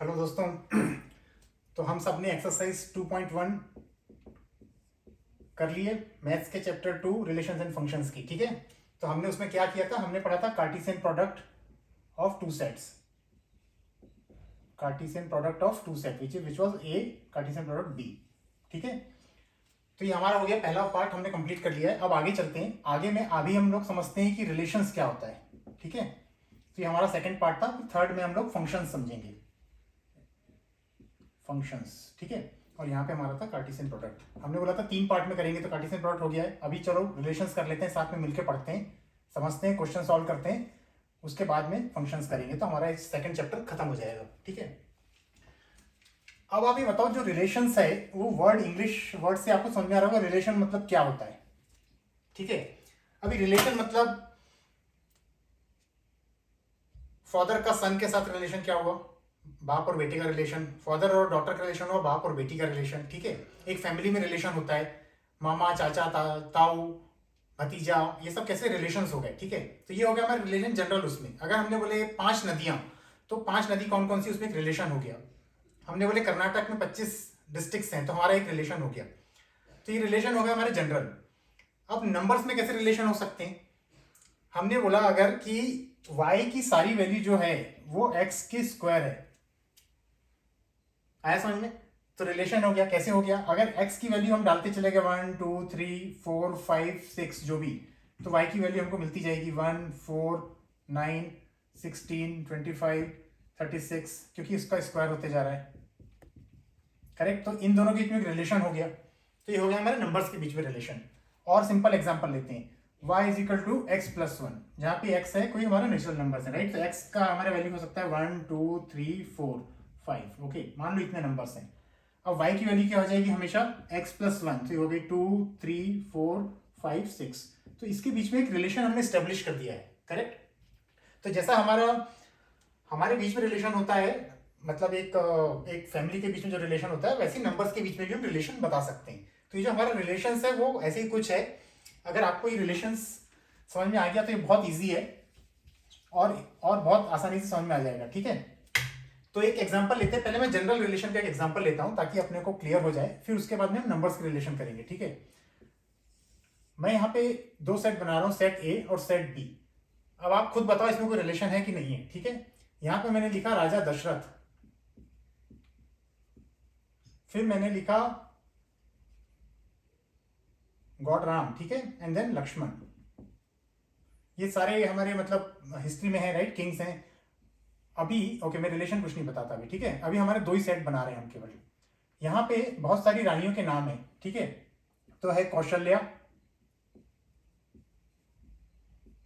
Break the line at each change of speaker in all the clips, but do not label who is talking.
Hello दोस्तों। तो हम सब ने एक्सरसाइज 2.1 कर लिए मैथ्स के चैप्टर 2 रिलेशंस एंड फंक्शंस की। ठीक है, तो हमने उसमें क्या किया था, हमने पढ़ा था cartesian product of two sets, cartesian product of two set which was A cartesian product B. ठीक है, तो ये हमारा हो गया पहला पार्ट, हमने कंप्लीट कर लिया है। अब आगे चलते हैं, आगे में अभी हम लोग समझते हैं कि रिलेशंस क्या होता है। ठीक है, तो ये हमारा सेकंड पार्ट था। थर्ड में हम लोग फंक्शंस समझेंगे, फंक्शंस। ठीक है, और यहाँ पे हमारा था कार्टेशियन प्रोडक्ट। हमने बोला था 3 पार्ट में करेंगे, तो कार्टेशियन प्रोडक्ट हो गया है। अभी चलो रिलेशंस कर लेते हैं, साथ में मिलकर पढ़ते हैं, समझते हैं, क्वेश्चन सॉल्व करते हैं, उसके बाद में फंक्शंस करेंगे, तो हमारा सेकंड चैप्टर खत्म हो जाएगा। ठीक है, अब आप ये बताओ, जो रिलेशंस है वो वर्ड, इंग्लिश वर्ड से आपको समझ में आ रहा होगा रिलेशन मतलब क्या होता है। ठीक है, अभी रिलेशन मतलब फादर का सन के साथ रिलेशन क्या हुआ, बाप और बेटे का रिलेशन, फादर और डॉटर का रिलेशन हुआ, बाप और बेटी का रिलेशन। ठीक है, एक फैमिली में रिलेशन होता है, मामा, चाचा, ताऊ, भतीजा, ये सब कैसे रिलेशंस हो गए। ठीक है, तो ये हो गया हमारे रिलेशन जनरल। उसमें अगर हमने बोले 5 नदियां, तो 5 नदी कौन कौन सी, उसमें एक रिलेशन हो गया। हमने बोले कर्नाटक में 25 डिस्ट्रिक्ट्स हैं, तो हमारा एक रिलेशन हो गया। तो ये रिलेशन हो गया हमारे जनरल। अब नंबर्स में कैसे रिलेशन हो सकते हैं, हमने बोला अगर कि y की सारी वैल्यू जो है वो x की स्क्वायर है, आया समझ में, तो रिलेशन हो गया। कैसे हो गया, अगर x की वैल्यू हम डालते चले गए 1 2 3 4 5 6 जो भी, तो y की वैल्यू हमको मिलती जाएगी 1 4 9 16 25 36, क्योंकि इसका स्क्वायर होते जा रहा है। करेक्ट, तो इन दोनों के बीच में एक रिलेशन हो गया। तो ये हो गया हमारे नंबर्स के बीच में रिलेशन। और सिंपल एग्जांपल लेते हैं, y is equal to x plus 1, जहाँ पे x है कोई हमारा नेचुरल नंबर है, राइट। तो x का हमारा वैल्यू हो सकता है 1 2 3 4 5, ओके, मान लो इतने नंबर्स हैं। अब y की वैल्यू क्या हो जाएगी हमेशा x प्लस 1, तो ये हो गई 2 3 4 5 6। तो इसके बीच में एक रिलेशन हमने स्टेब्लिश कर दिया है। करेक्ट, तो जैसा हमारे बीच में रिलेशन होता है, मतलब एक फैमिली के बीच में जो रिलेशन होता है, वैसे नंबर्स के बीच में भी हम रिलेशन बता सकते हैं। तो ये जो हमारा रिलेशन है वो ऐसे ही कुछ है। अगर आपको ये रिलेशंस समझ में आ गया तो ये बहुत इजी है और बहुत आसानी से समझ में आ जाएगा। ठीक है, तो एक एग्जांपल लेते हैं। पहले मैं जनरल रिलेशन का एक एग्जांपल लेता हूं ताकि अपने को क्लियर हो जाए, फिर उसके बाद में हम नंबर्स के रिलेशन करेंगे। ठीक है, मैं यहाँ पे 2 सेट बना रहा हूँ, सेट ए और सेट बी। अब आप खुद बताओ इसमें कोई रिलेशन है कि नहीं है। ठीक है, यहां पे मैंने लिखा राजा दशरथ, फिर मैंने लिखा गॉड राम, ठीक है, एंड देन लक्ष्मण। ये सारे हमारे मतलब हिस्ट्री में है, राइट, किंग्स हैं। अभी ओके, मैं रिलेशन कुछ नहीं बताता अभी। ठीक है, अभी हमारे 2 ही सेट बना रहे हैं हम केवल। यहाँ पे बहुत सारी रानियों के नाम है। ठीक है, तो है कौशल्या,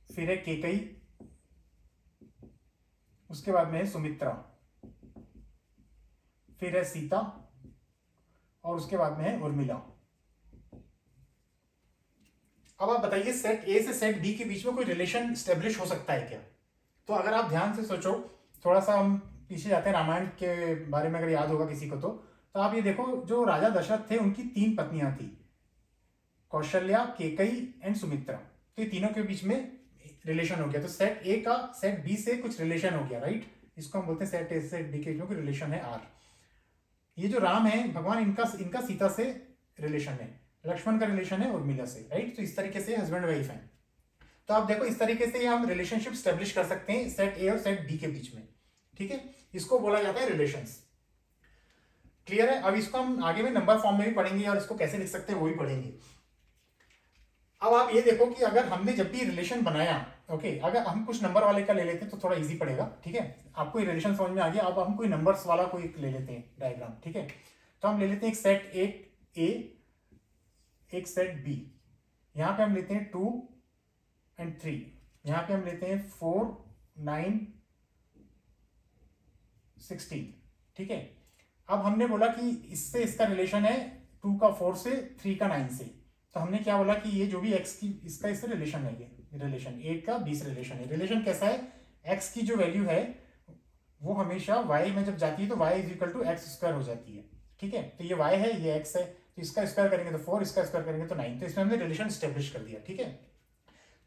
फिर है केकई, उसके बाद में है सुमित्रा, फिर है सीता, और उसके बाद में है उर्मिला। अब आप बताइए सेट ए से सेट बी के बीच में कोई रिलेशन स्टेब्लिश हो सकता है क्या। तो अगर आप ध्यान से सोचो, थोड़ा सा हम पीछे जाते हैं, रामायण के बारे में अगर याद होगा किसी को तो आप ये देखो, जो राजा दशरथ थे उनकी 3 पत्नियां थी, कौशल्या, केकई एंड सुमित्रा। तो ये तीनों के बीच में रिलेशन हो गया। तो सेट ए का सेट बी से कुछ रिलेशन हो गया, राइट। इसको हम बोलते हैं सेट ए से सेट बी के बीच में कोई रिलेशन है आर। ये जो राम है भगवान, इनका सीता से रिलेशन है, लक्ष्मण का रिलेशन है उर्मिला से, राइट। तो इस तरीके से हस्बैंड वाइफ है। तो आप देखो इस तरीके से हम रिलेशनशिप स्टेब्लिश कर सकते हैं सेट ए और सेट बी के बीच में। ठीक है, इसको बोला जाता है रिलेशंस। क्लियर है। अब इसको हम आगे में नंबर फॉर्म में भी पढ़ेंगे और इसको कैसे लिख सकते हैं वो भी पढ़ेंगे। अब आप ये देखो कि अगर हमने जब भी रिलेशन बनाया, ओके, अगर हम कुछ नंबर वाले का ले लेते हैं तो थोड़ा इजी पड़ेगा। ठीक है, आपको ये रिलेशन समझ में आ गया। अब हम कोई नंबर्स वाला कोई ले लेते हैं डायग्राम। ठीक है, तो हम ले लेते हैं एक सेट ए, एक सेट बी। यहां पे हम लेते हैं 2 एंड 3, यहां पे हम लेते हैं 4 9 16। ठीक है, अब हमने बोला कि इससे इसका रिलेशन है 2 का 4 से, 3 का 9 से। तो हमने क्या बोला कि ये जो भी x की इसका इससे रिलेशन है, ये रिलेशन a का b से रिलेशन है। रिलेशन कैसा है, x की जो वैल्यू है वो हमेशा y में जब जाती है तो y is equal to x square हो जाती है। ठीक है, तो ये y है, ये x है, तो इसका स्क्वायर करेंगे तो 4, इसका स्क्वायर करेंगे तो 9। तो इसमें हमने रिलेशन स्टेब्लिश कर दिया। ठीक है,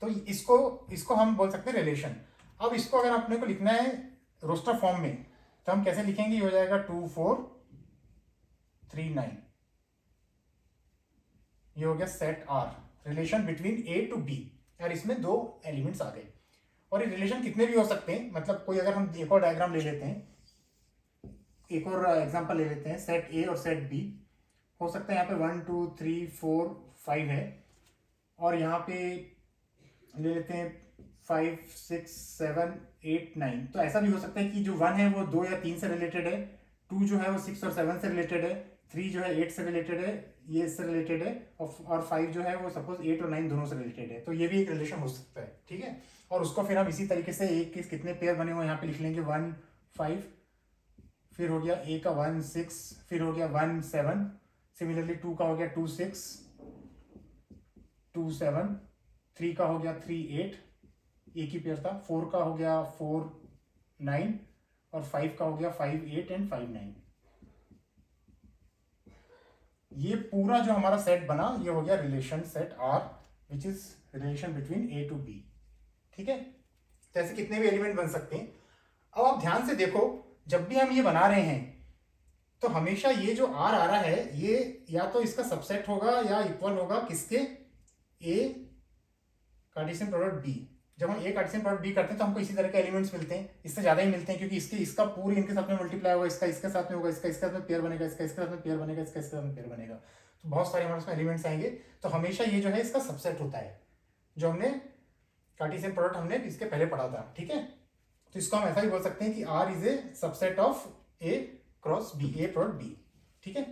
तो इसको हम बोल सकते हैं रिलेशन। अब इसको अगर आपने को लिखना है रोस्टर फॉर्म में, तो हम कैसे लिखेंगे, ये हो जाएगा 2 4 3 9। ये हो गया set R, relation between A to B. यार इसमें दो एलिमेंट्स आ गए, और ये रिलेशन कितने भी हो सकते हैं, मतलब कोई अगर हम एक और डायग्राम ले लेते हैं, एक और एग्जांपल ले लेते हैं, सेट ए और सेट बी हो सकता है। यहाँ पे 1 2 3 4 5 है, और यहाँ पे ले लेते हैं 5 6 7 8 9। तो ऐसा भी हो सकता है कि जो 1 है वो 2 या 3 से रिलेटेड है, 2 जो है वो 6 और 7 से रिलेटेड है, 3 जो है 8 से रिलेटेड है, ये इससे रिलेटेड है, और 5 जो है वो सपोज 8 और 9 दोनों से रिलेटेड है। तो ये भी एक रिलेशन हो सकता है, ठीक है। और उसको फिर हम इसी तरीके से एक के कितने पेयर बने हुए यहाँ पे लिख लेंगे, 1 5, फिर हो गया ए का 1 6, फिर हो गया 1 7, सिमिलरली 2 का हो गया 2 6 2 7, 3 का हो गया 3 8, एक ही पेयर था, 4 का हो गया 4 9, और 5 का हो गया 5 8 एंड 5 9। ये पूरा जो हमारा सेट बना ये हो गया relation set R, which is relation between A to B, ठीक है। तो ऐसे कितने भी एलिमेंट बन सकते हैं। अब आप ध्यान से देखो, जब भी हम ये बना रहे हैं तो हमेशा ये जो आर आ रहा है ये या तो इसका सबसेट होगा या इक्वल होगा किसके, ए कार्टेशियन प्रोडक्ट बी। जब हम ए कार्टेशियन प्रोडक्ट बी करते हैं तो हमको इसी तरह के एलिमेंट्स मिलते हैं, इससे ज्यादा ही मिलते हैं, क्योंकि इसका पूरी इनके साथ में मल्टीप्लाई होगा, इसका इसके साथ में होगा, इसका इसके साथ में पेयर बनेगा, इसका इसके साथ में पेयर बनेगा, इसका इसके साथ में पेयर बनेगा। तो बहुत सारे हमारे उसमें एलिमेंट्स आएंगे। तो हमेशा ये जो है इसका सबसेट होता है, जो हमने कार्टेशियन प्रोडक्ट हमने इसके पहले पढ़ा था, ठीक है। तो इसको हम ऐसा भी बोल सकते हैं कि R is a subset of A cross B, A product B, ठीक है।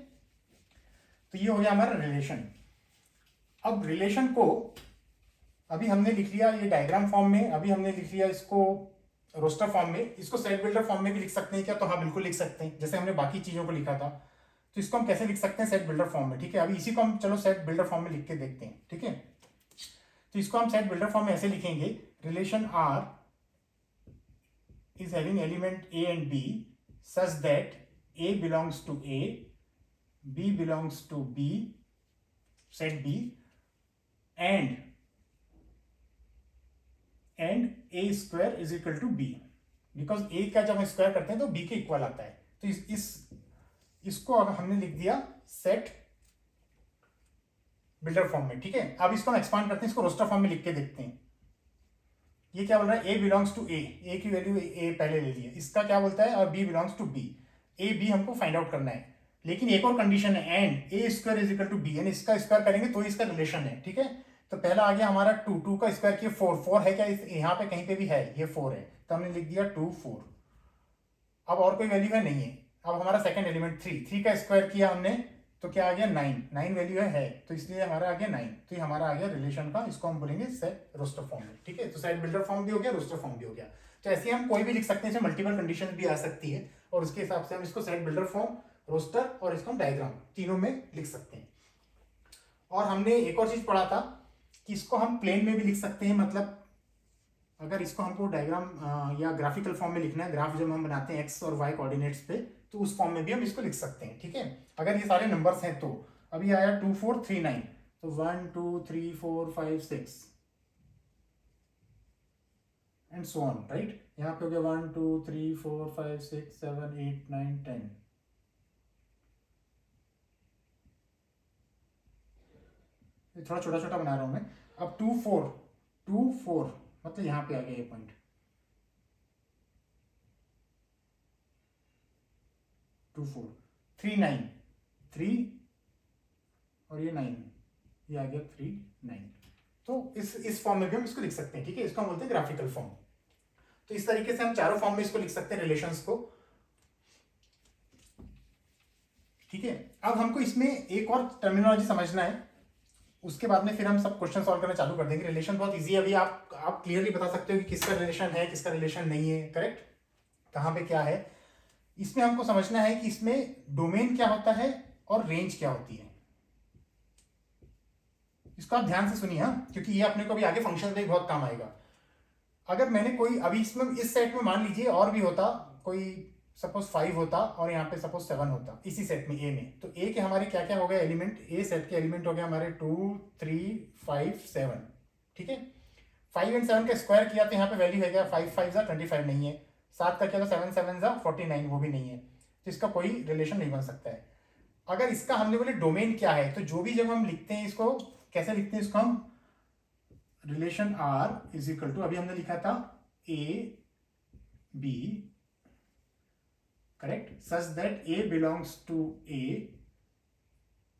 तो ये हो गया हमारा रिलेशन। अब रिलेशन को अभी हमने लिख लिया ये डायग्राम फॉर्म में, अभी हमने लिख लिया इसको रोस्टर फॉर्म में, इसको सेट बिल्डर फॉर्म में भी लिख सकते हैं क्या, तो हाँ बिल्कुल लिख सकते हैं, जैसे हमने बाकी चीजों को लिखा था। तो इसको हम कैसे लिख सकते हैं, सेट बिल्डर फॉर्म में, ठीक है। अभी इसी को हम चलो सेट बिल्डर फॉर्म में लिख के देखते हैं, ठीक है। तो इसको हम सेट बिल्डर फॉर्म में ऐसे लिखेंगे, relation R is having element A and B such that A belongs to A, B belongs to B, set B, and A square is equal to B, because A का जब हम square करते हैं तो B के equal आता है। तो इसको अब हमने लिख दिया सेट बिल्डर फॉर्म में, ठीक है। अब इसको हम एक्सपांड करते हैं, इसको रोस्टर फॉर्म में लिख के देखते हैं। ये क्या बोल रहा है, ए बिलोंग्स टू ए की वैल्यू ए पहले ले लिया, इसका क्या बोलता है, और b belongs to B, a b हमको फाइंड आउट करना है। लेकिन एक और कंडीशन है, and a square is equal to b, यानी इसका स्क्वायर करेंगे तो इसका रिलेशन है, ठीक है। तो पहला आ गया हमारा 2, 2 का स्क्वायर किया 4, 4 है क्या यहाँ पे कहीं पे भी है, ये 4 है, तो हमने लिख दिया 2 4। अब और कोई वैल्यू है नहीं है। अब हमारा सेकंड एलिमेंट 3, 3 का स्क्वायर किया हमने तो क्या आ गया 9, 9 वैल्यू है, तो इसलिए हमारा आ गया 9। तो ये हमारा आ गया रिलेशन का, इसको हम बोलेंगे सेट रोस्टर फॉर्म में, ठीक है। तो सेट बिल्डर फॉर्म भी हो गया, रोस्टर फॉर्म भी हो गया। तो ऐसे हम कोई भी लिख सकते हैं, इसमें मल्टीपल कंडीशन भी आ सकती है, और उसके हिसाब से हम इसको सेट बिल्डर फॉर्म, रोस्टर और इसको हम डायग्राम तीनों में लिख सकते हैं। और हमने एक और चीज पढ़ा था कि इसको हम प्लेन में भी लिख सकते हैं, मतलब अगर इसको हमको डायग्राम या ग्राफिकल फॉर्म में लिखना है, ग्राफ जब हम बनाते हैं एक्स और वाई कोऑर्डिनेट्स पे, तो उस फॉर्म में भी हम इसको लिख सकते हैं, ठीक है। अगर ये सारे नंबर्स हैं तो अभी आया 2 4 3 9, तो 1 2 3 4 5 6 एंड सो ऑन, राइट। यहाँ पे हो गया 1 2 3 4 5 6 7 8 9 10। थोड़ा छोटा छोटा बना रहा हूं मैं। अब 2 4 2 4 मतलब यहाँ पे आ गया ये पॉइंट, 2 4 3 9 3 और ये 9, ये आ गया 3 9। तो इस फॉर्म में भी हम इसको लिख सकते हैं, ठीक है। इसको हम बोलते हैं ग्राफिकल फॉर्म। तो इस तरीके से हम चारों फॉर्म में इसको लिख सकते हैं, रिलेशंस को, ठीक है। अब हमको इसमें एक और टर्मिनोलॉजी समझना है, उसके बाद में फिर हम सब क्वेश्चन सॉल्व करना चालू कर देंगे। रिलेशन बहुत इजी है, अभी आप क्लियरली बता सकते हो कि किसका रिलेशन है, किसका रिलेशन नहीं है, करेक्ट, कहाँ पे क्या है। इसमें हमको समझना है कि इसमें डोमेन क्या होता है और रेंज क्या होती है। इसको आप ध्यान से सुनिए, क्योंकि ये अपने को भी आगे फंक्शन में बहुत काम आएगा। अगर मैंने कोई अभी इसमें इस सेट में मान लीजिए और भी होता, कोई सपोज 5 होता और यहाँ पे सपोज 7 होता इसी सेट में ए में, तो ए के हमारे क्या क्या हो गए एलिमेंट, ए सेट के एलिमेंट हो गए हमारे 2 3 5 7, ठीक है। 5 और 7 का स्क्वायर किया तो यहाँ पे वैल्यू है क्या 5 5 25 नहीं है, 7 का क्या था, 7 7 जा 49, वो भी नहीं है, तो इसका कोई रिलेशन नहीं बन सकता है। अगर इसका हमने बोले डोमेन क्या है, तो जो भी जब हम लिखते हैं इसको, कैसे लिखते हैं इसको हम, relation R is equal to, अभी हमने लिखा था a b, correct, such that a belongs to A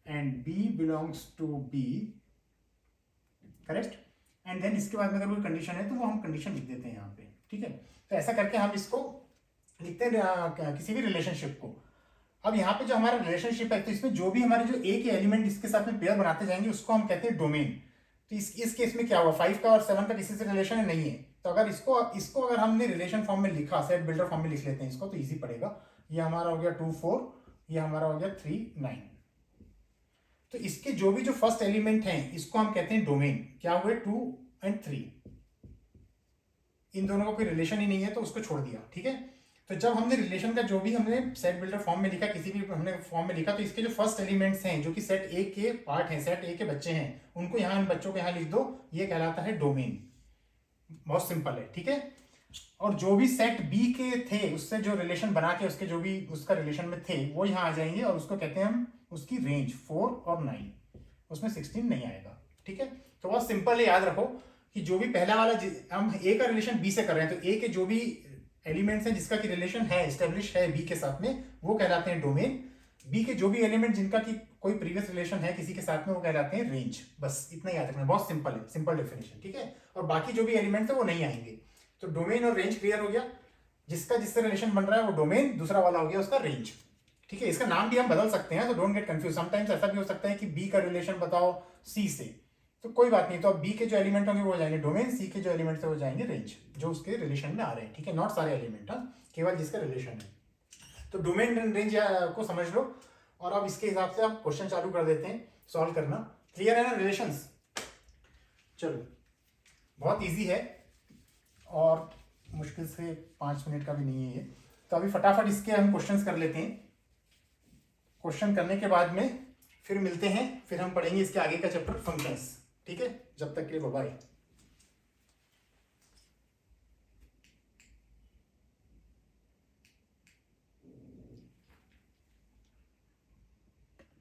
and b belongs to B, correct, and then इसके बाद में अगर कोई कंडीशन है तो वो हम कंडीशन लिख देते हैं यहाँ पे, ठीक है। तो ऐसा करके हम इसको लिखते हैं किसी भी रिलेशनशिप को। अब यहाँ पे जो हमारा रिलेशनशिप है, तो इसमें जो भी हमारे जो ए के एलिमेंट इसके साथ में पेयर बनाते जाएंगे उसको हम कहते हैं डोमेन। तो इस केस में क्या हुआ, 5 का और 7 का किसी से रिलेशन नहीं है, तो अगर इसको अगर हमने रिलेशन फॉर्म में लिखा, सेट बिल्डर फॉर्म में लिख लेते हैं इसको, तो ईजी पड़ेगा। ये हमारा हो गया 2 4, ये हमारा हो गया 3 9। तो इसके जो भी जो फर्स्ट एलिमेंट हैं इसको हम कहते हैं डोमेन। क्या हुए, 2 और 3, इन दोनों का कोई रिलेशन ही नहीं है तो उसको छोड़ दिया, ठीक है। तो जब हमने रिलेशन का जो भी हमने सेट बिल्डर फॉर्म में लिखा, किसी भी हमने फॉर्म में लिखा, तो इसके जो फर्स्ट एलिमेंट्स हैं जो कि सेट ए के पार्ट हैं, सेट ए के बच्चे हैं, उनको यहाँ इन बच्चों को यहाँ लिख दो, ये कहलाता है डोमेन। बहुत सिंपल है, ठीक है। और जो भी सेट बी के थे उससे जो रिलेशन बना के उसके जो भी उसका रिलेशन में थे वो यहाँ आ जाएंगे, और उसको कहते हैं हम उसकी रेंज 4 और 9, उसमें 16 नहीं आएगा, ठीक है। तो बहुत सिंपल है, याद रखो कि जो भी पहला वाला हम ए का रिलेशन बी से कर रहे हैं, तो ए के जो भी एलिमेंट्स हैं जिसका की रिलेशन है, एस्टेब्लिश है बी के साथ में, वो कहलाते हैं डोमेन। बी के जो भी एलिमेंट जिनका की कोई प्रीवियस रिलेशन है किसी के साथ में, वो कहलाते हैं रेंज। बस इतना याद रखना, बहुत सिंपल है, सिंपल डेफिनेशन, ठीक है। और बाकी जो भी एलिमेंट है वो नहीं आएंगे। तो डोमेन और रेंज क्लियर हो गया, जिसका जिससे रिलेशन बन रहा है वो डोमेन, दूसरा वाला हो गया उसका रेंज, ठीक है। इसका नाम भी हम बदल सकते हैं, तो डोंट गेट कंफ्यूज। समटाइम्स ऐसा भी हो सकता है कि बी का रिलेशन बताओ सी से, तो कोई बात नहीं, तो अब बी के जो एलिमेंट होंगे वो हो जाएंगे डोमेन, सी के जो एलिमेंट हो जाएंगे रेंज, जो उसके रिलेशन में आ रहे हैं, ठीक है। नॉट सारे एलिमेंट, केवल जिसका रिलेशन है। तो डोमेन एंड रेंज को समझ लो, और अब इसके हिसाब से आप क्वेश्चन चालू कर देते हैं सॉल्व करना। क्लियर है ना रिलेशंस? चलो, बहुत इजी है और मुश्किल से 5 मिनट का भी नहीं है ये। तो अभी फटाफट इसके हम क्वेश्चंस कर लेते हैं। क्वेश्चन करने के बाद में फिर मिलते हैं, फिर हम पढ़ेंगे इसके आगे का चैप्टर फंक्शंस, ठीक है। जब तक के लिए बाय बाय।